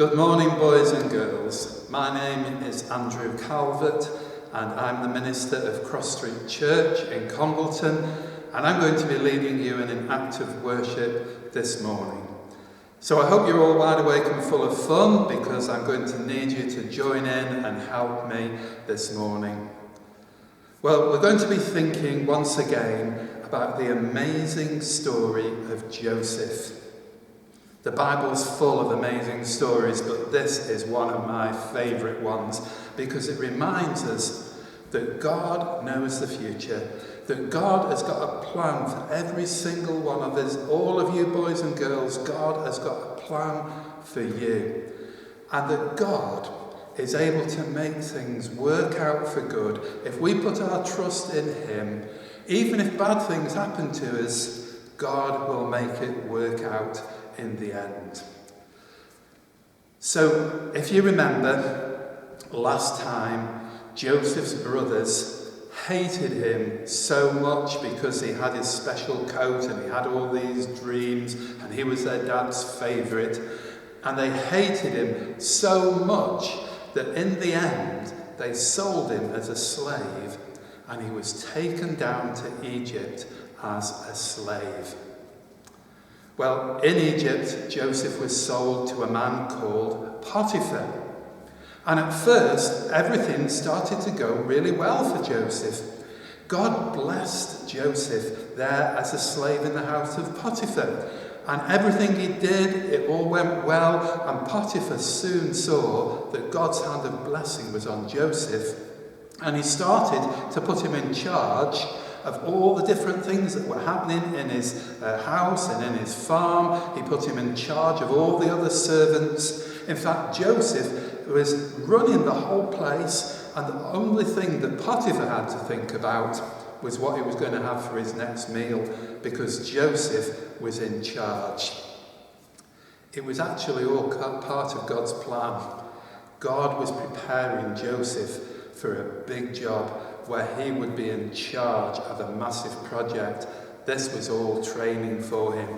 Good morning, boys and girls. My name is Andrew Calvert, and I'm the minister of Cross Street Church in Congleton, and I'm going to be leading you in an act of worship this morning. So I hope you're all wide awake and full of fun, because I'm going to need you to join in and help me this morning. Well, we're going to be thinking once again about the amazing story of Joseph. The Bible's full of amazing stories, but this is one of my favourite ones because it reminds us that God knows the future, that God has got a plan for every single one of us, all of you boys and girls. God has got a plan for you, and that God is able to make things work out for good if we put our trust in Him. Even if bad things happen to us, God will make it work out in the end. So, if you remember, last time Joseph's brothers hated him so much because he had his special coat and he had all these dreams and he was their dad's favourite, and they hated him so much that in the end they sold him as a slave, and he was taken down to Egypt as a slave. Well, in Egypt, Joseph was sold to a man called Potiphar. And at first, everything started to go really well for Joseph. God blessed Joseph there as a slave in the house of Potiphar. And everything he did, it all went well. And Potiphar soon saw that God's hand of blessing was on Joseph. And he started to put him in charge of all the different things that were happening in his house and in his farm. He put him in charge of all the other servants. In fact, Joseph was running the whole place, and the only thing that Potiphar had to think about was what he was going to have for his next meal, because Joseph was in charge. It was actually all part of God's plan. God was preparing Joseph for a big job where he would be in charge of a massive project. This was all training for him.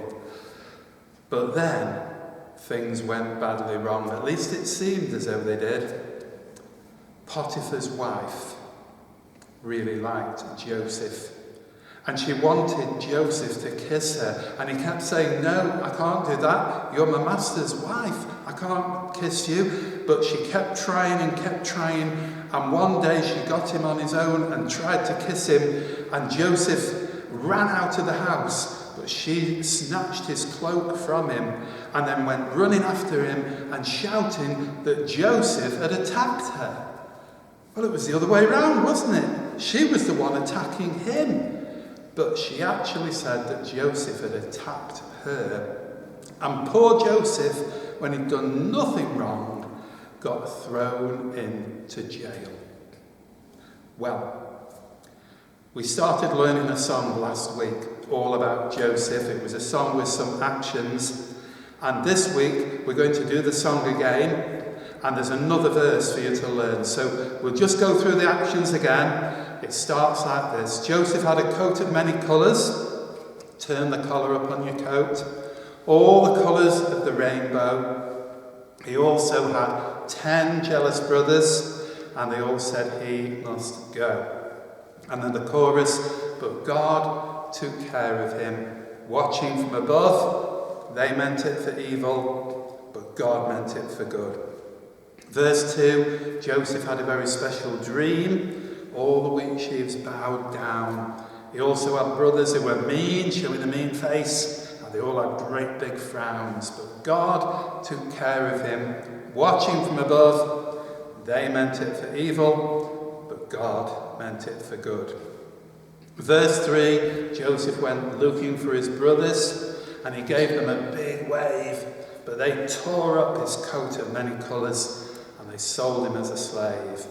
But then things went badly wrong. At least it seemed as though they did. Potiphar's wife really liked Joseph, and she wanted Joseph to kiss her, and he kept saying, "No, I can't do that. You're my master's wife. I can't kiss you." But she kept trying, and one day she got him on his own and tried to kiss him, and Joseph ran out of the house, but she snatched his cloak from him and then went running after him and shouting that Joseph had attacked her. Well, it was the other way around, wasn't it? She was the one attacking him, but she actually said that Joseph had attacked her. And poor Joseph, when he'd done nothing wrong, got thrown into jail. Well, we started learning a song last week all about Joseph. It was a song with some actions, and this week we're going to do the song again, and there's another verse for you to learn. So we'll just go through the actions again. It starts like this. Joseph had a coat of many colours. Turn the collar up on your coat. All the colours of the rainbow. He also had 10 jealous brothers, and they all said he must go. And then the chorus, but God took care of him, watching from above. They meant it for evil, but God meant it for good. Verse 2, Joseph had a very special dream. All the wheat sheaves bowed down. He also had brothers who were mean, showing a mean face, and they all had great big frowns. But God took care of him, watching from above. They meant it for evil, but God meant it for good. Verse 3, Joseph went looking for his brothers, and he gave them a big wave, but they tore up his coat of many colours, and they sold him as a slave.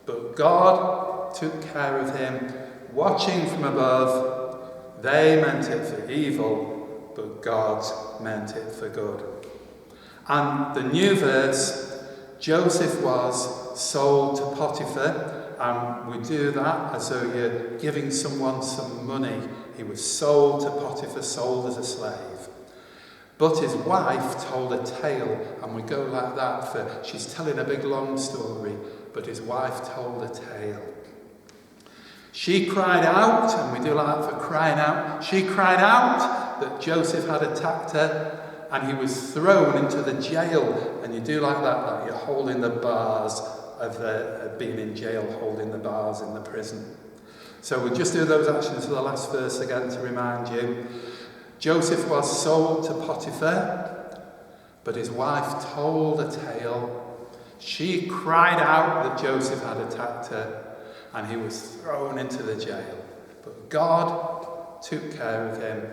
But God took care of him, watching from above. They meant it for evil, but God meant it for good. And the new verse, Joseph was sold to Potiphar, and we do that as though you're giving someone some money. He was sold to Potiphar, sold as a slave. But his wife told a tale, and we go like that for she's telling a big long story, but his wife told a tale. She cried out, and we do like that for crying out. She cried out that Joseph had attacked her, and he was thrown into the jail. And you do like that, like you're holding the bars of being in jail, holding the bars in the prison. So we'll just do those actions for the last verse again to remind you. Joseph was sold to Potiphar, but his wife told a tale. She cried out that Joseph had attacked her, and he was thrown into the jail. But God took care of him.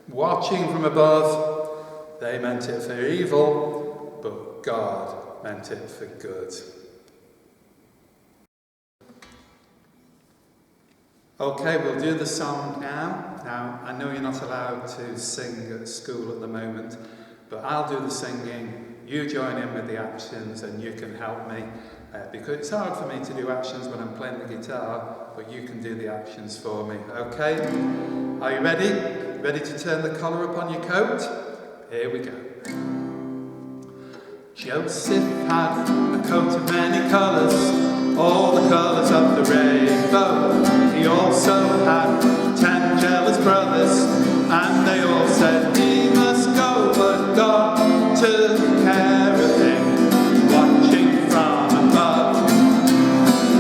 Watching from above, they meant it for evil, but God meant it for good. Okay, we'll do the song now. Now, I know you're not allowed to sing at school at the moment, but I'll do the singing. You join in with the actions and you can help me. Because it's hard for me to do actions when I'm playing the guitar, but you can do the actions for me. Okay? Are you ready? Ready to turn the collar up on your coat? Here we go. Joseph had a coat of many colours, all the colours of the rainbow. He also had 10 jealous brothers, and they all said he must go, but God took care of him, watching from above.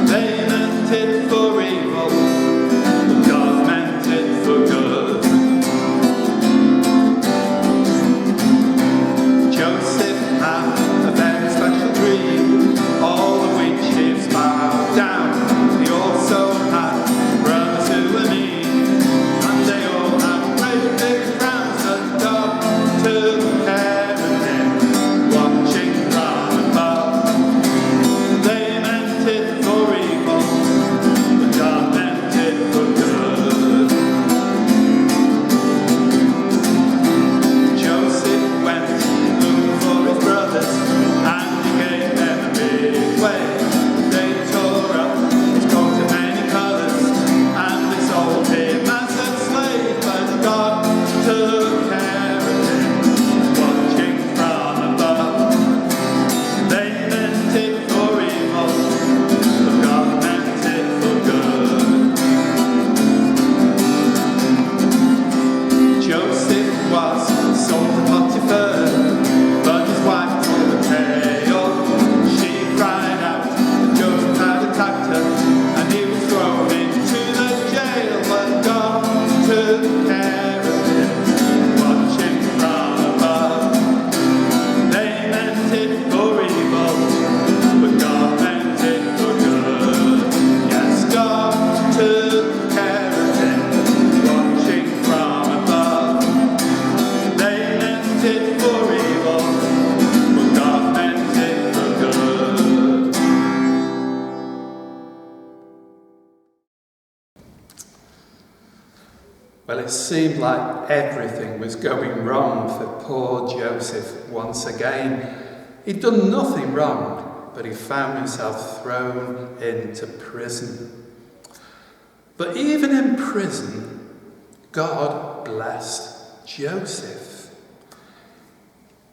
They meant it for evil, but God meant it for good. Joseph had a very special dream, all the witches bowed down. He also had brothers who were mean, and they all had great big crowns, but God took care of him, watching from above. They meant it for evil, but God meant it for good. Joseph went looking for his brothers, and he gave them a big wave. They tore up his coat of many colours, and they sold him as a slave, but God took care of him, watching from above. They meant it for evil, but God meant it for good. Joseph was sold to Potiphar, but his wife told a tale. She cried out that Joseph had attacked her, and he was thrown into the jail, but God took care of him, watching from above. They meant it for evil, but God meant it for good. Yes, God took care of him, watching from above. They meant it for evil, but God meant it for good. Well, it seemed like everything was going wrong for poor Joseph once again. He'd done nothing wrong, but he found himself thrown into prison. But even in prison, God blessed Joseph.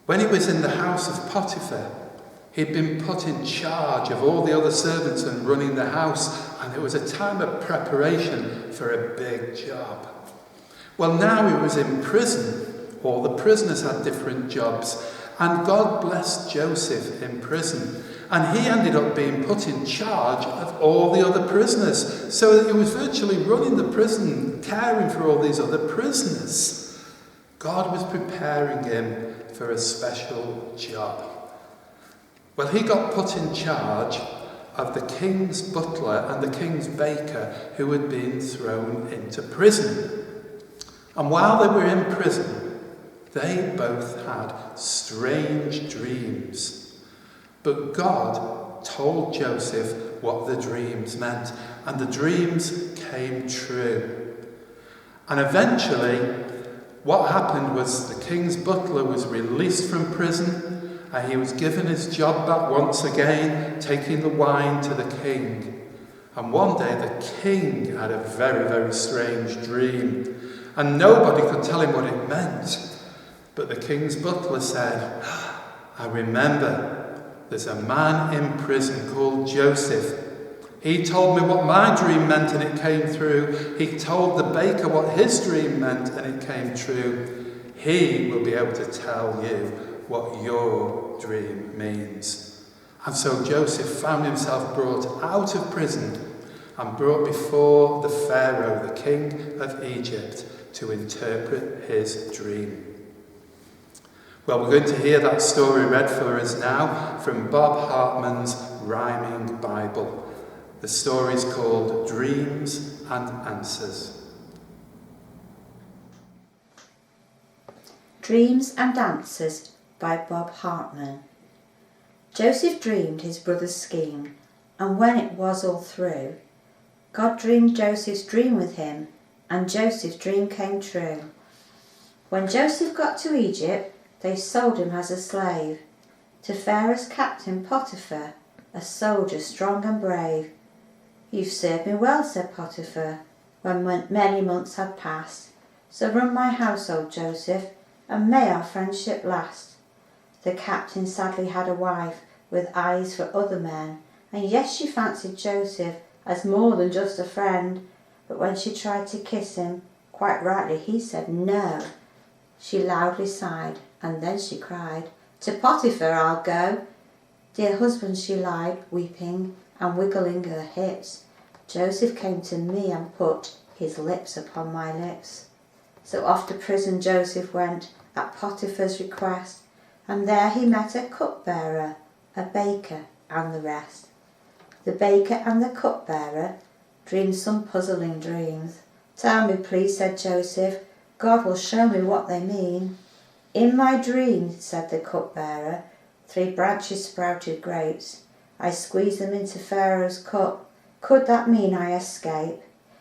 When he was in the house of Potiphar, he'd been put in charge of all the other servants and running the house, and it was a time of preparation for a big job. Well, now he was in prison. All the prisoners had different jobs, and God blessed Joseph in prison, and he ended up being put in charge of all the other prisoners, so that he was virtually running the prison, caring for all these other prisoners. God was preparing him for a special job. Well, he got put in charge of the king's butler and the king's baker who had been thrown into prison. And while they were in prison, they both had strange dreams. But God told Joseph what the dreams meant, and the dreams came true. And eventually, what happened was the king's butler was released from prison, and he was given his job back once again, taking the wine to the king. And one day the king had a very, very strange dream, and nobody could tell him what it meant. But the king's butler said, I remember, there's a man in prison called Joseph. He told me what my dream meant and it came through. He told the baker what his dream meant and it came true. He will be able to tell you what your dream means. And so Joseph found himself brought out of prison and brought before the Pharaoh, the king of Egypt, to interpret his dream. Well, we're going to hear that story read for us now from Bob Hartman's Rhyming Bible. The story is called Dreams and Answers. Dreams and Answers by Bob Hartman. Joseph dreamed his brother's scheme, and when it was all through, God dreamed Joseph's dream with him, and Joseph's dream came true. When Joseph got to Egypt, they sold him as a slave to Pharaoh's captain Potiphar, a soldier strong and brave. You've served me well, said Potiphar, when many months had passed. So run my household, Joseph, and may our friendship last. The captain sadly had a wife with eyes for other men, and yes, she fancied Joseph as more than just a friend. But when she tried to kiss him, quite rightly he said no. She loudly sighed, and then she cried, to Potiphar I'll go. Dear husband, she lied, weeping and wiggling her hips. Joseph came to me and put his lips upon my lips. So off to prison Joseph went at Potiphar's request, and there he met a cupbearer, a baker, and the rest. The baker and the cupbearer dreamed some puzzling dreams. Tell me, please, said Joseph, God will show me what they mean. In my dream, said the cupbearer, 3 branches sprouted grapes. I squeezed them into Pharaoh's cup. Could that mean I escape?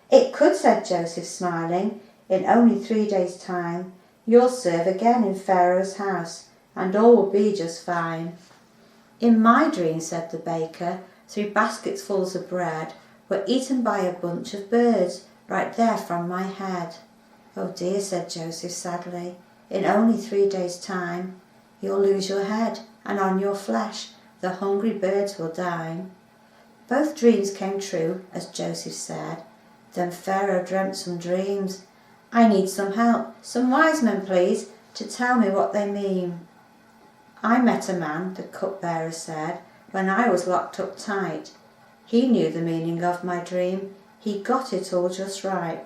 It could, said Joseph, smiling. In only 3 days' time, you'll serve again in Pharaoh's house, and all will be just fine. In my dream, said the baker, 3 basketfuls of bread were eaten by a bunch of birds right there from my head. Oh dear, said Joseph sadly, in only 3 days' time, you'll lose your head, and on your flesh the hungry birds will dine. Both dreams came true, as Joseph said. Then Pharaoh dreamt some dreams. I need some help, some wise men, please, to tell me what they mean. I met a man, the cupbearer said, when I was locked up tight. He knew the meaning of my dream. He got it all just right.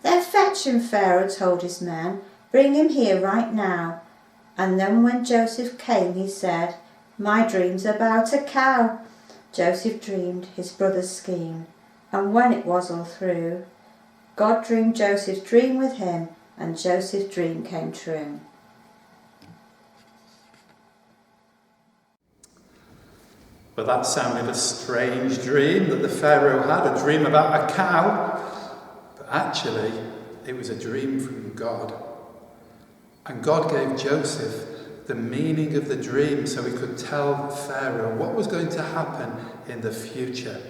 Then fetch him, Pharaoh told his men. Bring him here right now. And then when Joseph came, he said, my dream's about a cow. Joseph dreamed his brother's scheme, and when it was all through, God dreamed Joseph's dream with him, and Joseph's dream came true. Well, that sounded a strange dream that the Pharaoh had, a dream about a cow. But actually, it was a dream from God. And God gave Joseph the meaning of the dream so he could tell Pharaoh what was going to happen in the future.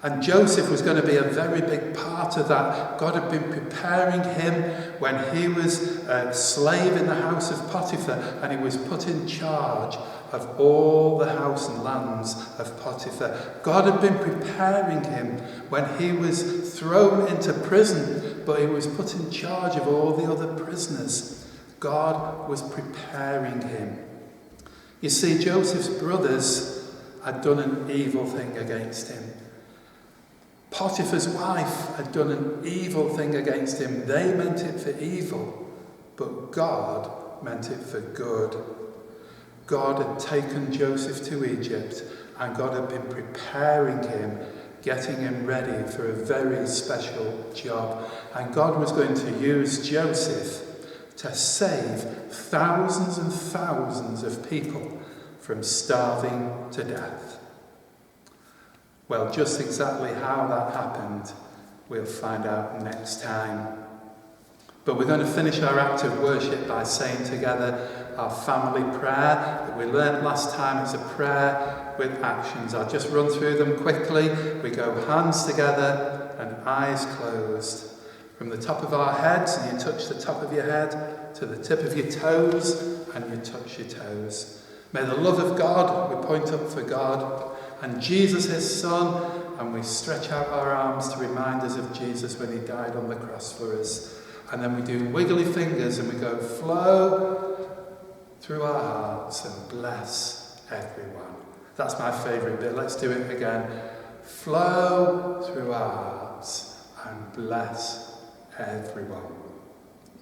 And Joseph was going to be a very big part of that. God had been preparing him when he was a slave in the house of Potiphar, and he was put in charge of all the house and lands of Potiphar. God had been preparing him when he was thrown into prison, but he was put in charge of all the other prisoners. God was preparing him. You see, Joseph's brothers had done an evil thing against him. Potiphar's wife had done an evil thing against him. They meant it for evil, but God meant it for good. God had taken Joseph to Egypt, and God had been preparing him, getting him ready for a very special job. And God was going to use Joseph to save thousands and thousands of people from starving to death. Well, just exactly how that happened, we'll find out next time. But we're going to finish our act of worship by saying together our family prayer that we learned last time. It's a prayer with actions. I'll just run through them quickly. We go hands together and eyes closed. From the top of our heads, and you touch the top of your head, to the tip of your toes, and you touch your toes. May the love of God, we point up for God, and Jesus his Son, and we stretch out our arms to remind us of Jesus when he died on the cross for us. And then we do wiggly fingers and we go flow through our hearts and bless everyone. That's my favourite bit. Let's do it again. Flow through our hearts and bless everyone.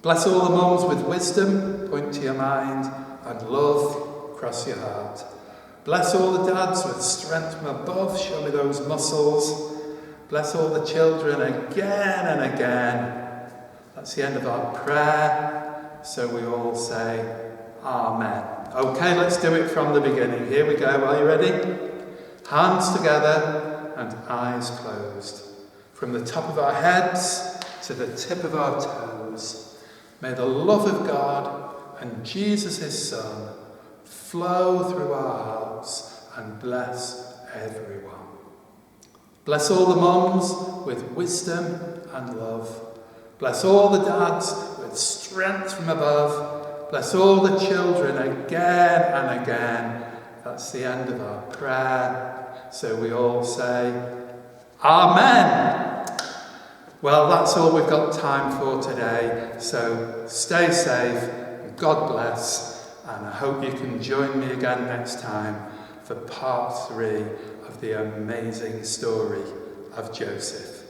Bless all the mums with wisdom, point to your mind, and love, cross your heart. Bless all the dads with strength from above, show me those muscles. Bless all the children again and again. That's the end of our prayer, so we all say Amen. Okay, let's do it from the beginning. Here we go, are you ready? Hands together and eyes closed. From the top of our heads to the tip of our toes. May the love of God and Jesus his Son flow through our hearts and bless everyone. Bless all the mums with wisdom and love. Bless all the dads with strength from above. Bless all the children again and again. That's the end of our prayer. So we all say, Amen. Well, that's all we've got time for today. So stay safe, God bless, and I hope you can join me again next time for part 3 of the amazing story of Joseph.